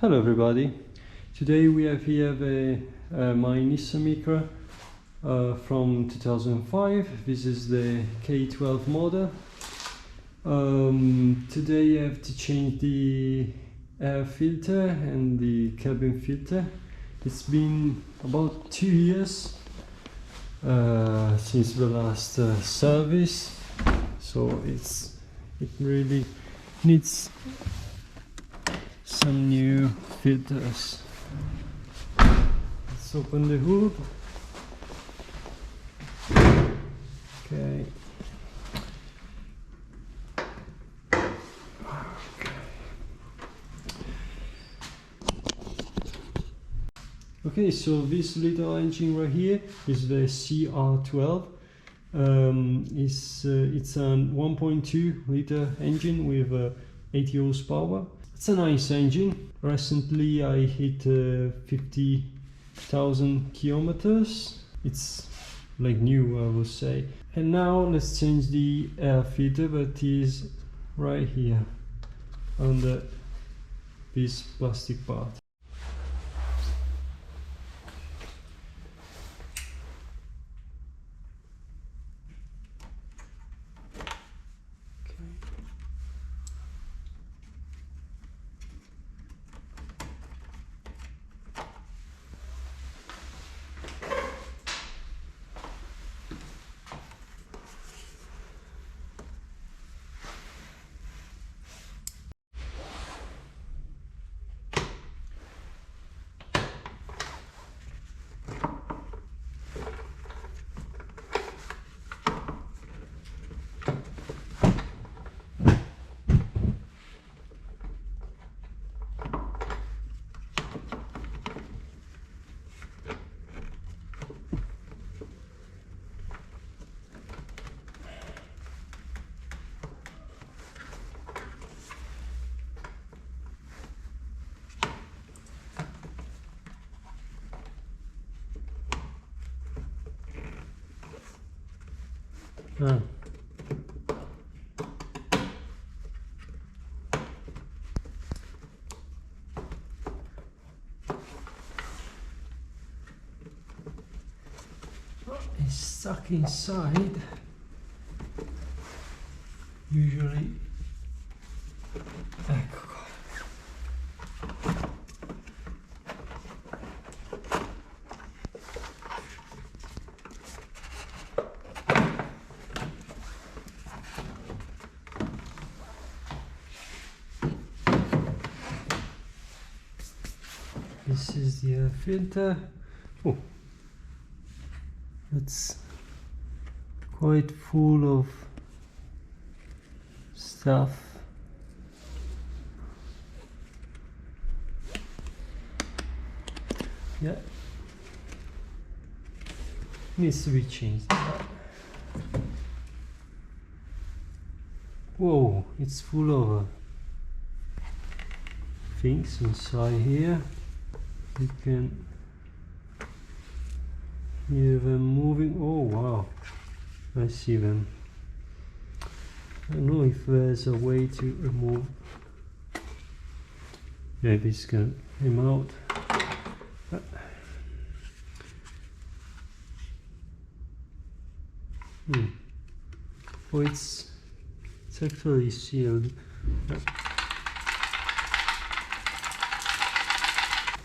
Hello everybody. Today we have here my Nissan Micra from 2005. This is the K12 model. Today I have to change the air filter and the cabin filter. It's been about 2 years since the last service, so it really needs some new filters. Let's open the hood. Okay. Okay, so this little engine right here is the CR12. It's a 1.2 liter engine with 80 horsepower. It's a nice engine. Recently I hit 50,000 kilometers. It's like new, I would say. And now let's change the air filter, that is right here under this plastic part. It's stuck inside. Usually, ecco qua. This is the air filter. Oh, it's quite full of stuff. Yeah, needs to be changed. Whoa, it's full of things inside here. You can hear them moving. Oh wow, I see them. I don't know if there's a way to remove. Yeah, this can come out. Oh, it's actually sealed.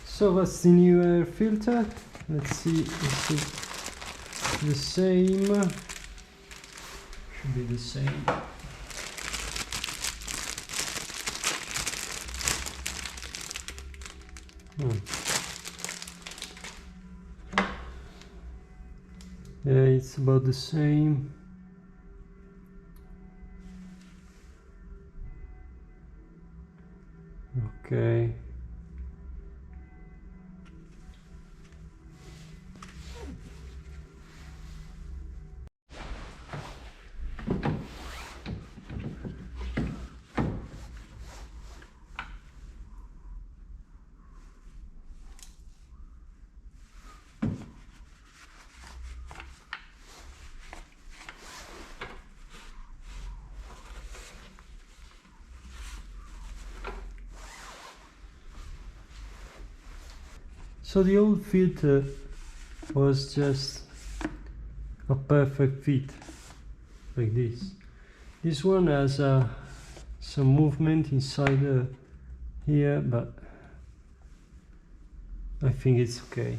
So that's the new air filter. Let's see if it's the same. Should be the same. Yeah, it's about the same. Okay. So the old filter was just a perfect fit, like this. This one has some movement inside here, but I think it's okay.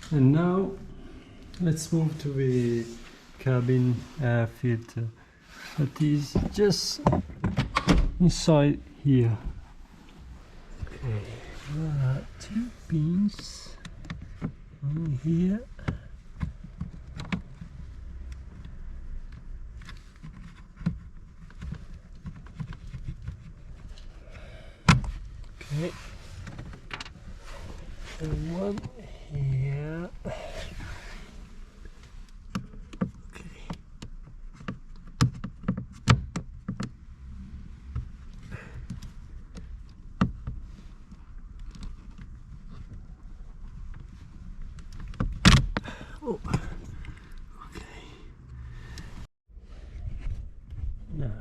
And now let's move to the cabin air filter that is just inside here. Okay, there are two pins on here. Okay, and one here. Oh, okay. Now,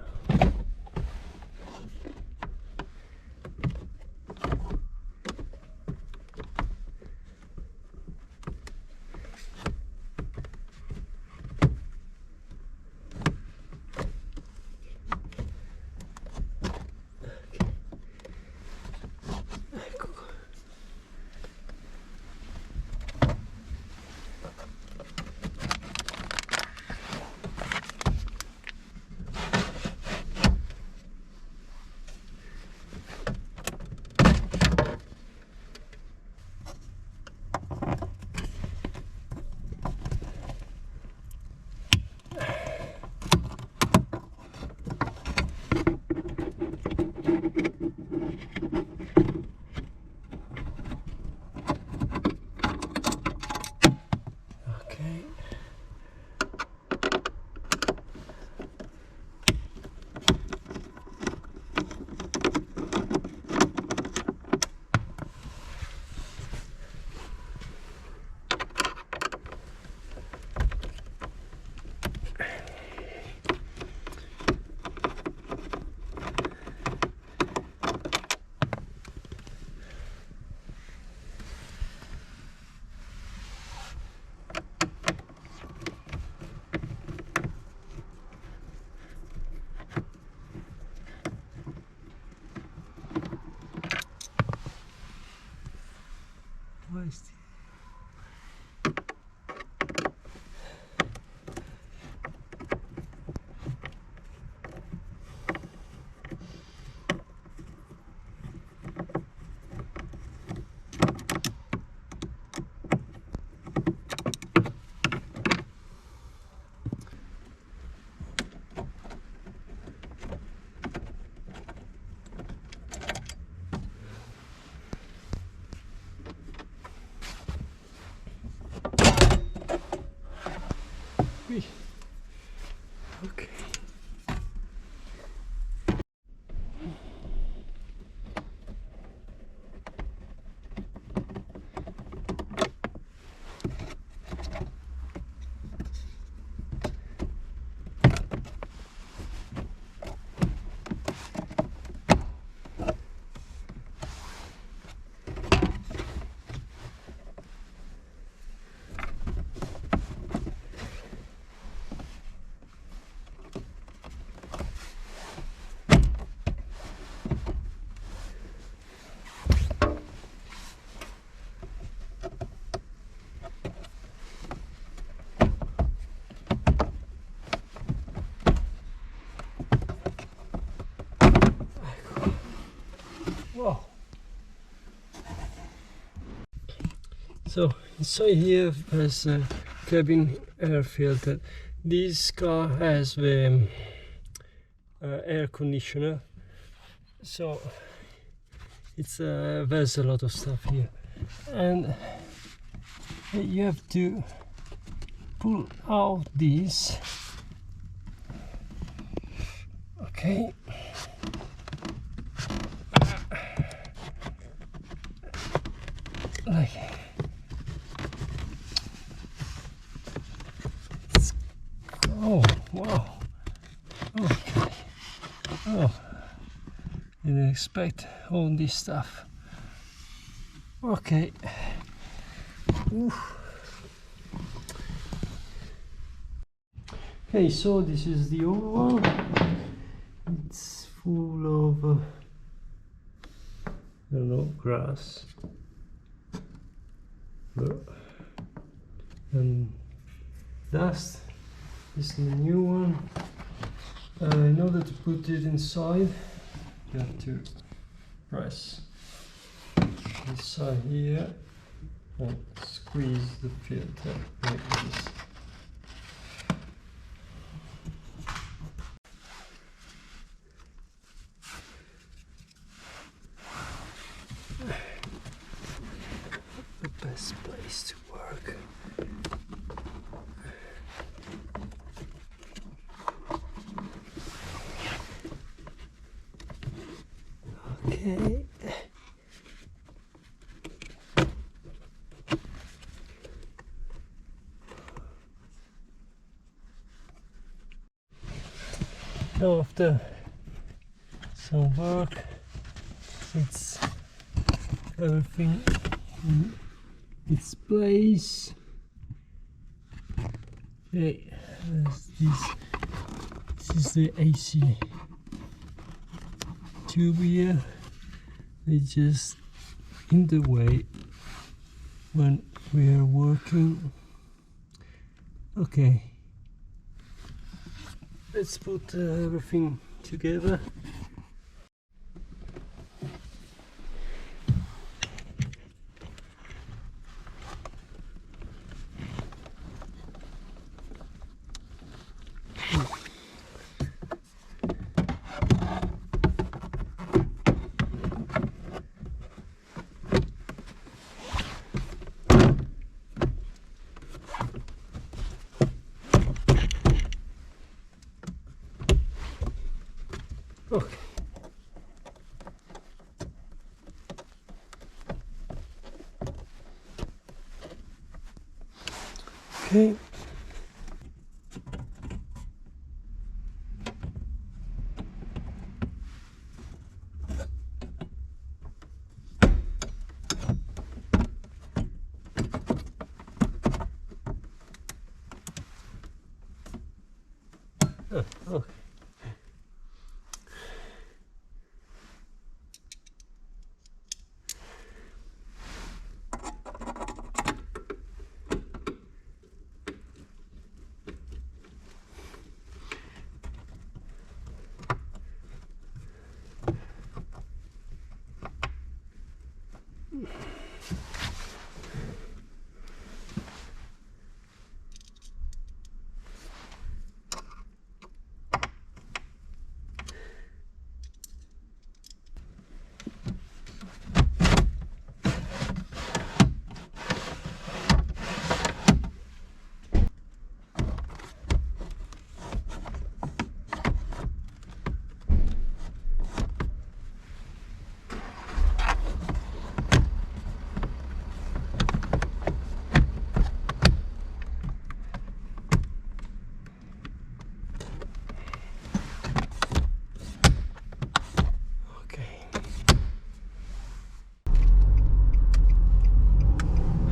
okay. What is this? Okay. So inside here there's a cabin air filter. This car has the air conditioner, so it's there's a lot of stuff here, and you have to pull out this. Okay. Like, oh wow, okay. Oh, didn't expect all this stuff. Okay. Oof. Okay, so this is the old one. It's full of I don't know, grass and dust. This is the new one. In order to put it inside, you have to press this side here and squeeze the filter like this. The best place to work. Okay. Now after some work, it's everything in its place. Okay, this is the AC tube here. It's just in the way when we are working. Okay, let's put everything together. Okay. Okay. Okay.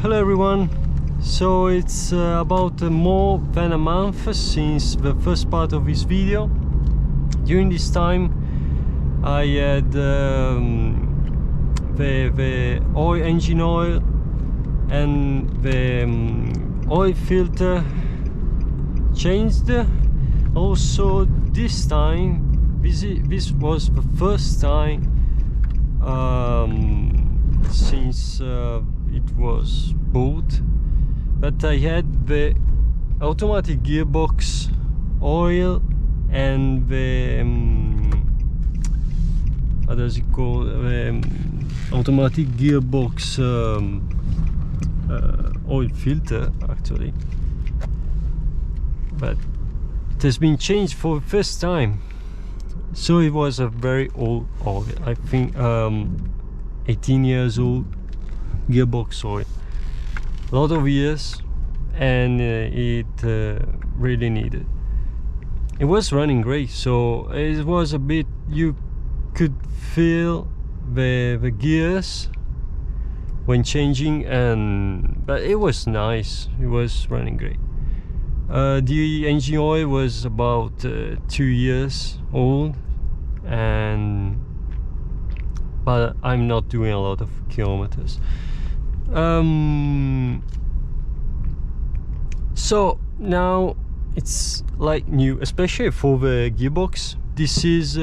Hello everyone, so it's about more than a month since the first part of this video. During this time I had the engine oil and the oil filter changed. Also this time, this was the first time since it was bought, but I had the automatic gearbox oil and the how does it call, automatic gearbox oil filter actually, but it has been changed for the first time. So it was a very old oil, I think 18 years old gearbox oil, a lot of years, and it really needed. It was running great, so it was a bit, you could feel the gears when changing, but it was nice, it was running great. The engine oil was about 2 years old, but I'm not doing a lot of kilometers. So now it's like new, especially for the gearbox. This is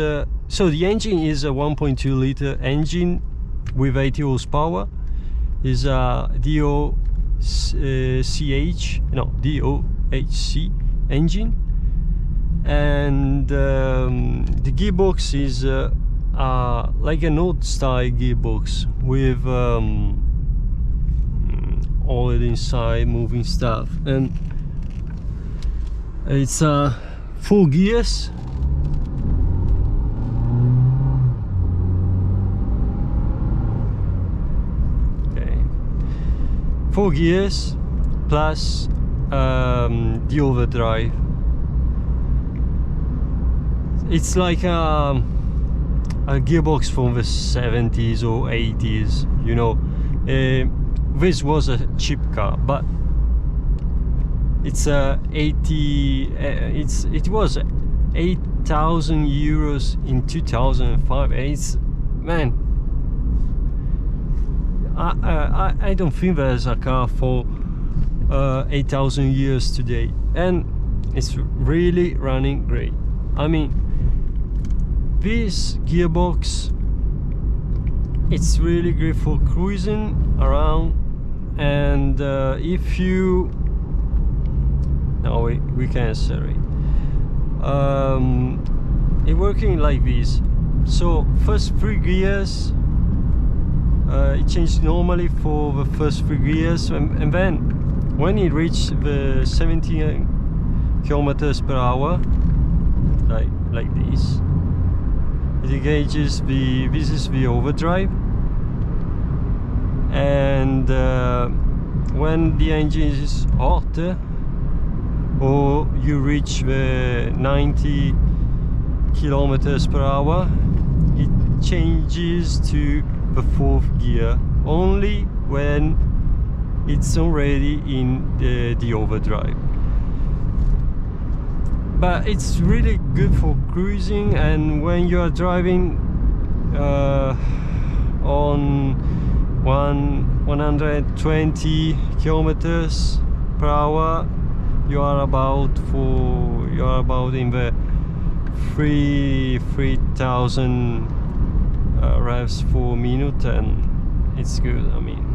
so the engine is a 1.2 liter engine with 80 horsepower. Is a DOHC engine, and the gearbox is like an old style gearbox with oil inside, moving stuff, and it's 4 gears. Okay, 4 gears plus the overdrive. It's like a gearbox from the 70s or 80s, you know. This was a cheap car, but it's it was 8,000 euros in 2005. It's, man, I don't think there's a car for 8,000 euros today, and it's really running great. I mean, this gearbox, it's really great for cruising around, and if you, no, we can accelerate. It working like this. So first 3 gears, it changed normally for the first 3 gears, and then when it reached the 70 kilometers per hour, like this, it engages this is the overdrive, and when the engine is hot, or you reach the 90 kilometers per hour, it changes to the 4th gear only when it's already in the overdrive. But it's really good for cruising, and when you are driving on 120 kilometers per hour, you are about in the 3,000 revs per minute, and it's good. I mean,